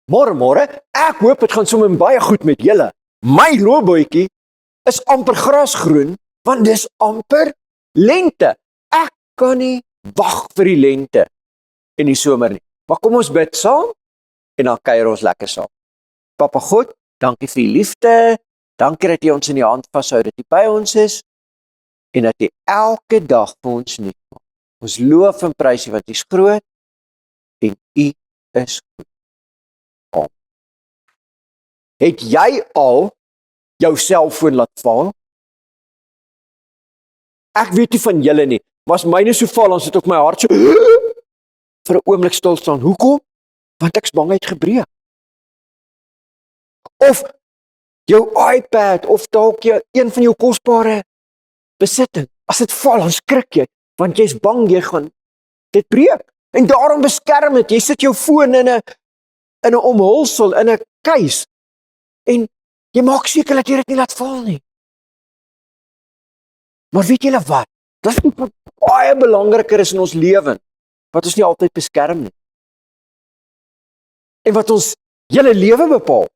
Môre, ek hoop dit gaan sommer baie goed met julle. My loopbootjie is amper grasgroen, want dis amper lente. Ek kan nie wag vir die lente en die somer nie. Maar kom ons bid saam en dan kuier ons lekker saam. Papa God, dankie vir die liefde. Dankie dat jy ons in die hand vashou, dat jy by ons is en dat jy elke dag vir ons nuut maak. Ons loof en prys U want U is groot en U is goed. Amen. Het jy al jou selfoon laat val? Ek weet nie van julle nie, maar as myne so val, dan sit op my hart so vir 'n oomblik stil staan. Hoekom? Want ek's bang hy het gebreek. Of jou iPad of dalk een van jou kosbare besitting. As dit val, dan skrik jy, want jy's bang jy gaan dit breek. En daarom beskerm dit. Jy sit jou foon in 'n omhulsel, in 'n keis en jy maak seker dat jy dit nie laat val nie. Maar weet julle wat? Dit is wat baie belangriker is in ons lewe, wat ons nie altyd beskerm nie. En wat ons hele lewe bepaal.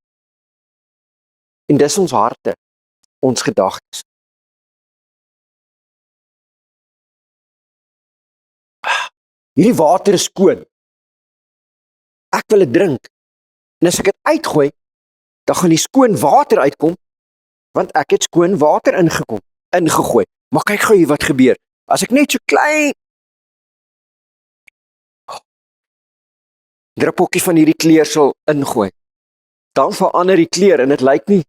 En dis ons harte, ons gedagtes. Hierdie water is skoon. Ek wil dit drink. En as ek dit uitgooi, dan gaan die skoon water uitkom, want ek het skoon water ingegooi. Maar kyk gou hier wat gebeur. As ek net so klein druppeltjie van hierdie kleur sal ingooi, dan verander die kleur en dit lyk nie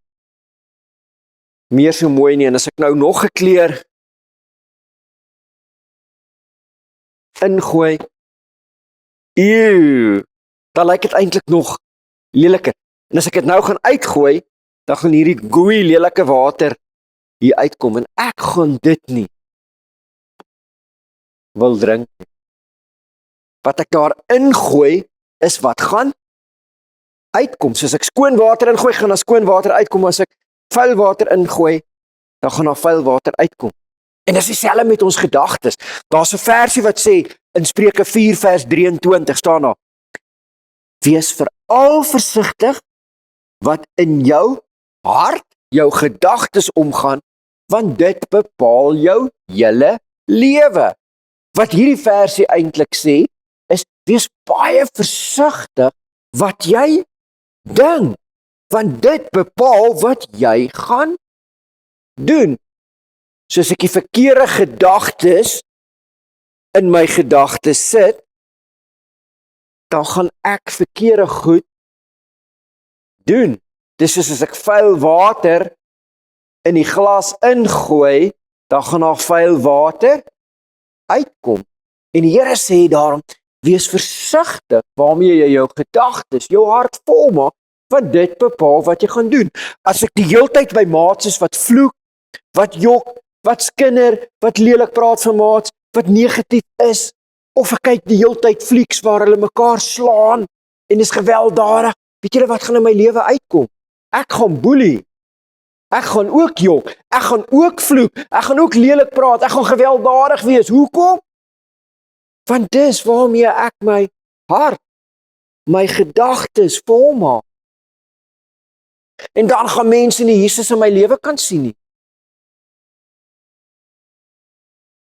meer so mooi nie. En as ek nou nog 'n kleur ingooi, dan lyk dit eintlik nog leliker. En as ek dit nou gaan uitgooi, dan gaan hierdie gooey lelike water hier uitkom en ek gaan dit nie wil drink nie. Wat ek daar ingooi is wat gaan uitkom. So as ek skoon water ingooi, gaan daar skoon water uitkom. As ek vuil water ingooi, dan gaan daar vuil water uitkom. En dis dieselfde met ons gedagtes. Daar's 'n versie wat sê in Spreuke 4 vers 23 staan daar: Wees veral versigtig wat in jou hart, jou gedagtes omgaan, want dit bepaal jou hele lewe. Wat hierdie versie eintlik sê, is wees baie versigtig wat jy dink, want dit bepaal wat jy gaan doen. Soos ek die verkeerde gedagtes in my gedagtes sit, dan gaan ek verkeerde goed doen. Dis soos as ek vuil water in die glas ingooi, dan gaan daar vuil water uitkom. En die Here sê daarom, wees versigtig waarmee jy jou gedagtes, jou hart volmaak, want dit bepaal wat jy gaan doen. As ek die heeltyd by maats is wat vloek, wat jok, wat skinder, wat lelik praat van maats, wat negatief is, of ek kyk die heeltyd flieks waar hulle mekaar slaan, en is gewelddadig, weet julle wat gaan in my lewe uitkom? Ek gaan boelie, ek gaan ook jok, ek gaan ook vloek, ek gaan ook lelik praat, ek gaan gewelddadig wees. Hoekom? Want dis waarmee ek my hart, my gedagtes volmaak. En dan gaan mense nie Jesus in my lewe kan sien nie.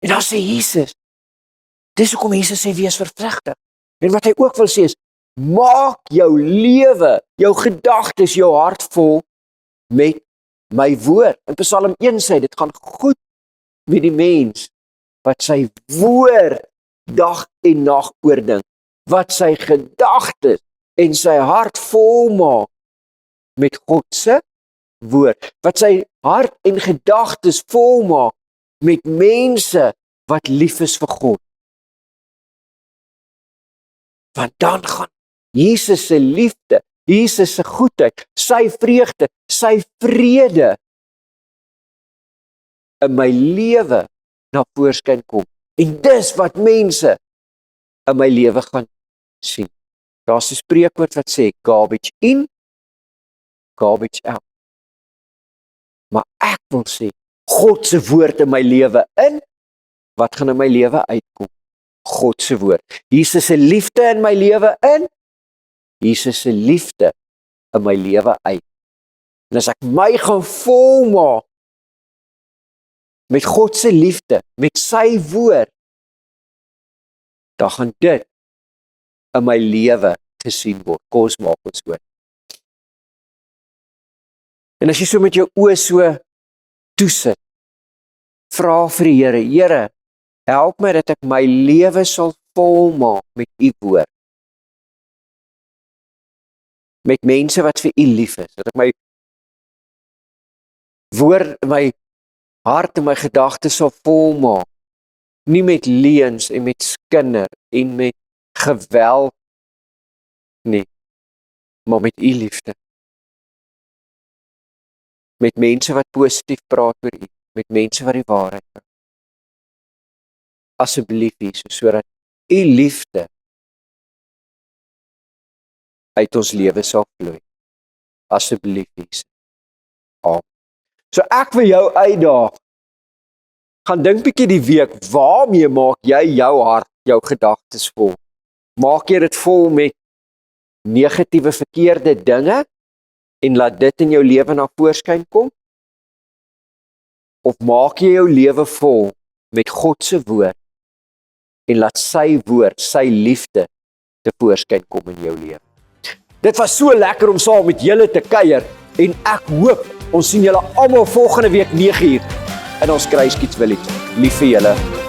En dan sê Jesus, dis hoekom Jesus sê wees versigtig. En wat hy ook wil sê is, maak jou lewe, jou gedagtes, jou hart vol met my woord. In Psalm 1 sê, dit gaan goed met die mens, wat sy woord dag en nag oordink, wat sy gedagtes en sy hart volmaak met God se woord, wat sy hart en gedagtes volmaak met mense wat lief is vir God. Want dan gaan Jesus se liefde, Jesus se goedheid, sy vreugde, sy vrede in my lewe na voorskyn kom. En dis wat mense in my lewe gaan sien. Daar's 'n spreekwoord wat sê, garbage in, garbage out. Maar ek wil sê, God se woord in my lewe in, wat gaan in my lewe uitkom? God se woord. Jesus se liefde in my lewe in, Jesus se liefde in my lewe uit. En as ek my gaan volmaak met God se liefde, met sy woord, dan gaan dit in my lewe gesien word. Kom ons maak ons oop. En as jy so met jou oë so toesit, vra vir die Here, Here, help my dat ek my lewe sal volmaak met u woord. Met mense wat vir u lief is, dat ek my woord, my hart en my gedagtes sal volmaak, nie met leuns en met skinder en met geweld nie, maar met u liefde. Met mense wat positief praat oor u, met mense wat die waarheid praat. Asseblief Jesus, sodat u liefde uit ons lewe sal vloei. Asseblief Jesus. Amen. So ek wil jou uitdaag, gaan dink bietjie die week, waarmee maak jy jou hart, jou gedagtes vol? Maak jy dit vol met negatiewe verkeerde dinge en laat dit in jou lewe na voorskyn kom? Of maak jy jou lewe vol met God se woord en laat sy woord, sy liefde te voorskyn kom in jou lewe? Dit was so lekker om saam met julle te kuier en ek hoop ons sien julle almal volgende week 9uur in ons Kruiskies Village. Lief vir julle.